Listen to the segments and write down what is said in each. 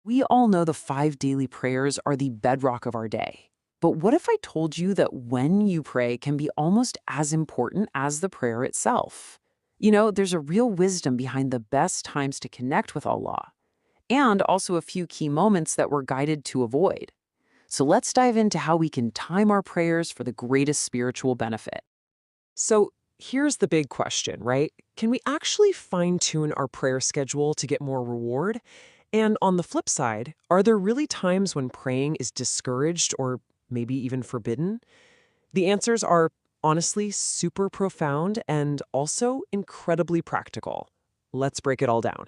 We all know the 5 daily prayers are the bedrock of our day. But what if I told you that when you pray can be almost as important as the prayer itself? There's a real wisdom behind the best times to connect with Allah, and also a few key moments that we're guided to avoid. So let's dive into how we can time our prayers for the greatest spiritual benefit. So here's the big question, right? Can we actually fine-tune our prayer schedule to get more reward? And on the flip side, are there really times when praying is discouraged or maybe even forbidden? The answers are honestly super profound and also incredibly practical. Let's break it all down.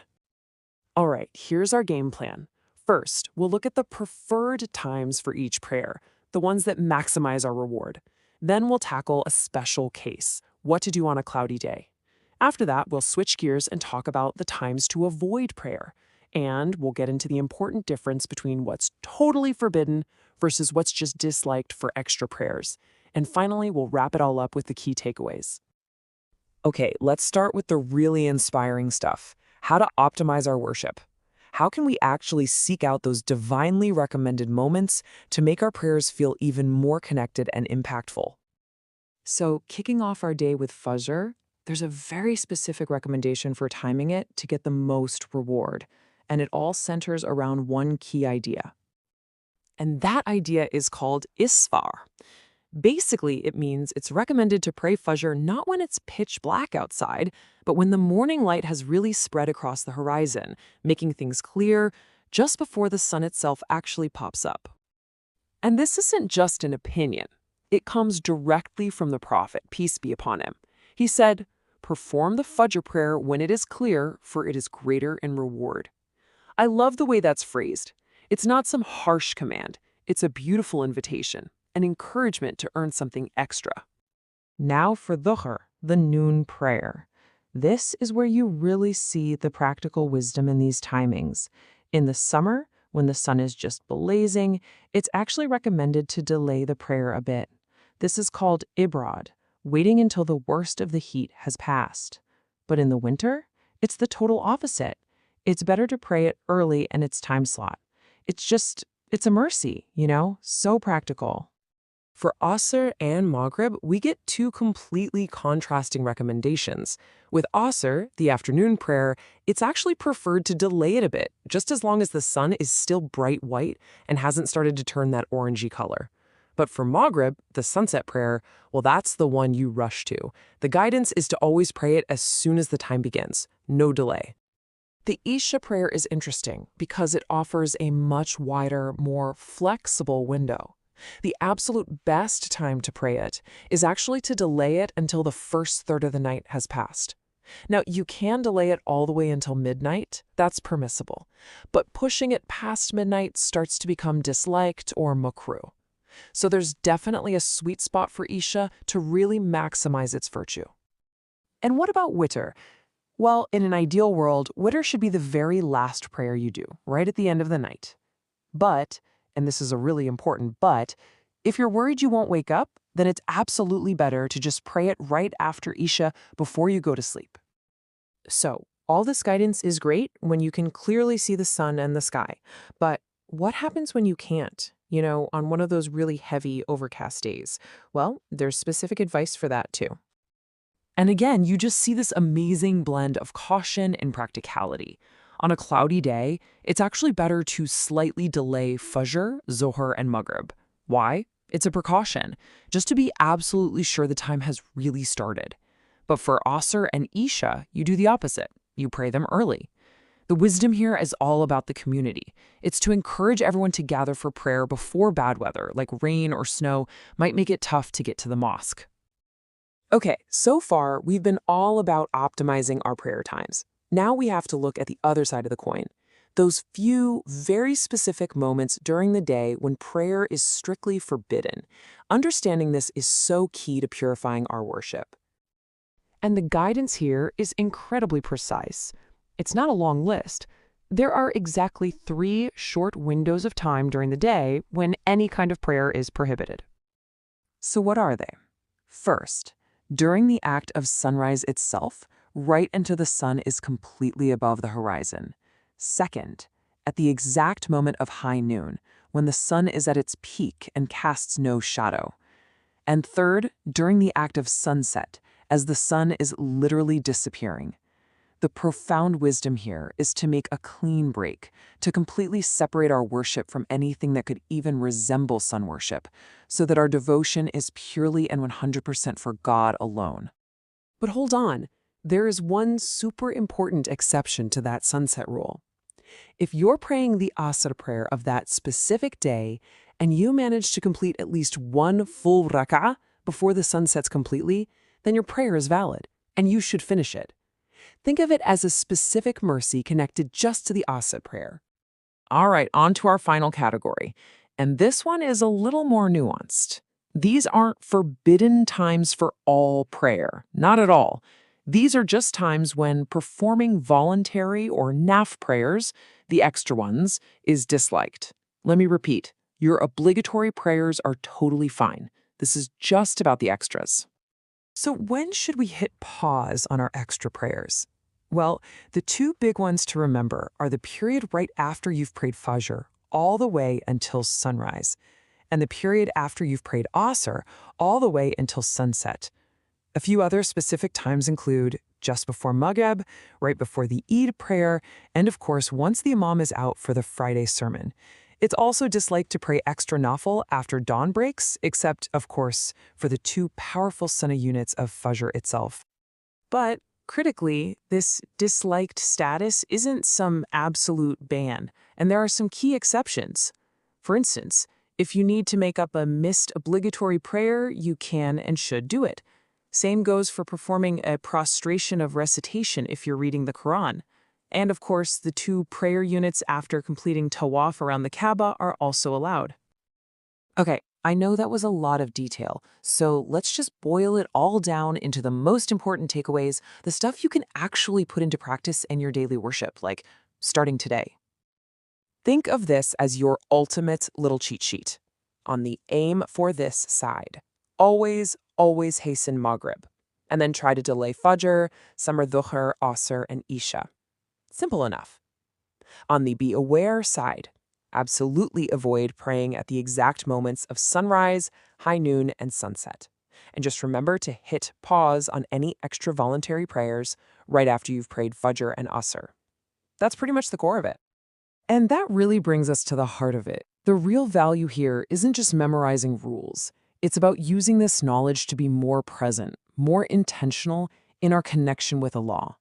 All right, here's our game plan. First, we'll look at the preferred times for each prayer, the ones that maximize our reward. Then we'll tackle a special case, what to do on a cloudy day. After that, we'll switch gears and talk about the times to avoid prayer. And we'll get into the important difference between what's totally forbidden versus what's just disliked for extra prayers. And finally, we'll wrap it all up with the key takeaways. Okay, let's start with the really inspiring stuff. How to optimize our worship. How can we actually seek out those divinely recommended moments to make our prayers feel even more connected and impactful? So, kicking off our day with Fajr, there's a very specific recommendation for timing it to get the most reward, and it all centers around one key idea. And that idea is called Isfar. Basically, it means it's recommended to pray Fajr not when it's pitch black outside, but when the morning light has really spread across the horizon, making things clear just before the sun itself actually pops up. And this isn't just an opinion. It comes directly from the Prophet, peace be upon him. He said, "Perform the Fajr prayer when it is clear, for it is greater in reward." I love the way that's phrased. It's not some harsh command. It's a beautiful invitation, an encouragement to earn something extra. Now for Dhuhr, the noon prayer. This is where you really see the practical wisdom in these timings. In the summer, when the sun is just blazing, it's actually recommended to delay the prayer a bit. This is called ibrad, waiting until the worst of the heat has passed. But in the winter, it's the total opposite. It's better to pray it early in its time slot. It's a mercy, so practical. For Asr and Maghrib, we get two completely contrasting recommendations. With Asr, the afternoon prayer, it's actually preferred to delay it a bit, just as long as the sun is still bright white and hasn't started to turn that orangey color. But for Maghrib, the sunset prayer, well, that's the one you rush to. The guidance is to always pray it as soon as the time begins, no delay. The Isha prayer is interesting because it offers a much wider, more flexible window. The absolute best time to pray it is actually to delay it until the first third of the night has passed. Now, you can delay it all the way until midnight. That's permissible. But pushing it past midnight starts to become disliked or makruh. So there's definitely a sweet spot for Isha to really maximize its virtue. And what about Witr? Well, in an ideal world, Witr should be the very last prayer you do, right at the end of the night. But, and this is a really important but, if you're worried you won't wake up, then it's absolutely better to just pray it right after Isha before you go to sleep. So, all this guidance is great when you can clearly see the sun and the sky. But what happens when you can't? On one of those really heavy, overcast days? Well, there's specific advice for that too. And again, you just see this amazing blend of caution and practicality. On a cloudy day, it's actually better to slightly delay Fajr, Zohar, and Maghrib. Why? It's a precaution, just to be absolutely sure the time has really started. But for Asr and Isha, you do the opposite. You pray them early. The wisdom here is all about the community. It's to encourage everyone to gather for prayer before bad weather, like rain or snow, might make it tough to get to the mosque. Okay, so far, we've been all about optimizing our prayer times. Now we have to look at the other side of the coin. Those few, very specific moments during the day when prayer is strictly forbidden. Understanding this is so key to purifying our worship. And the guidance here is incredibly precise. It's not a long list. There are exactly 3 short windows of time during the day when any kind of prayer is prohibited. So what are they? First, during the act of sunrise itself, right until the sun is completely above the horizon. Second, at the exact moment of high noon, when the sun is at its peak and casts no shadow. And third, during the act of sunset, as the sun is literally disappearing. The profound wisdom here is to make a clean break, to completely separate our worship from anything that could even resemble sun worship, so that our devotion is purely and 100% for God alone. But hold on, there is one super important exception to that sunset rule. If you're praying the Asr prayer of that specific day, and you manage to complete at least one full rak'ah before the sun sets completely, then your prayer is valid, and you should finish it. Think of it as a specific mercy connected just to the Asr prayer. All right, on to our final category. And this one is a little more nuanced. These aren't forbidden times for all prayer, not at all. These are just times when performing voluntary or naf prayers, the extra ones, is disliked. Let me repeat, your obligatory prayers are totally fine. This is just about the extras. So when should we hit pause on our extra prayers? Well, the two big ones to remember are the period right after you've prayed Fajr, all the way until sunrise, and the period after you've prayed Asr, all the way until sunset. A few other specific times include just before Maghrib, right before the Eid prayer, and of course, once the Imam is out for the Friday sermon. It's also disliked to pray extra nafil after dawn breaks, except, of course, for the two powerful Sunnah units of Fajr itself. But, critically, this disliked status isn't some absolute ban, and there are some key exceptions. For instance, if you need to make up a missed obligatory prayer, you can and should do it. Same goes for performing a prostration of recitation if you're reading the Qur'an. And of course, the two prayer units after completing tawaf around the Kaaba are also allowed. Okay, I know that was a lot of detail, so let's just boil it all down into the most important takeaways, the stuff you can actually put into practice in your daily worship, like starting today. Think of this as your ultimate little cheat sheet. On the aim for this side, always hasten Maghrib, and then try to delay Fajr, Samar Dhuhr, Asr, and Isha. Simple enough. On the be aware side, absolutely avoid praying at the exact moments of sunrise, high noon, and sunset. And just remember to hit pause on any extra voluntary prayers right after you've prayed Fajr and Asr. That's pretty much the core of it. And that really brings us to the heart of it. The real value here isn't just memorizing rules. It's about using this knowledge to be more present, more intentional in our connection with Allah.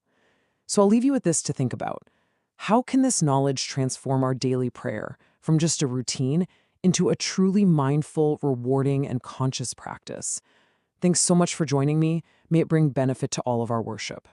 So I'll leave you with this to think about. How can this knowledge transform our daily prayer from just a routine into a truly mindful, rewarding, and conscious practice? Thanks so much for joining me. May it bring benefit to all of our worship.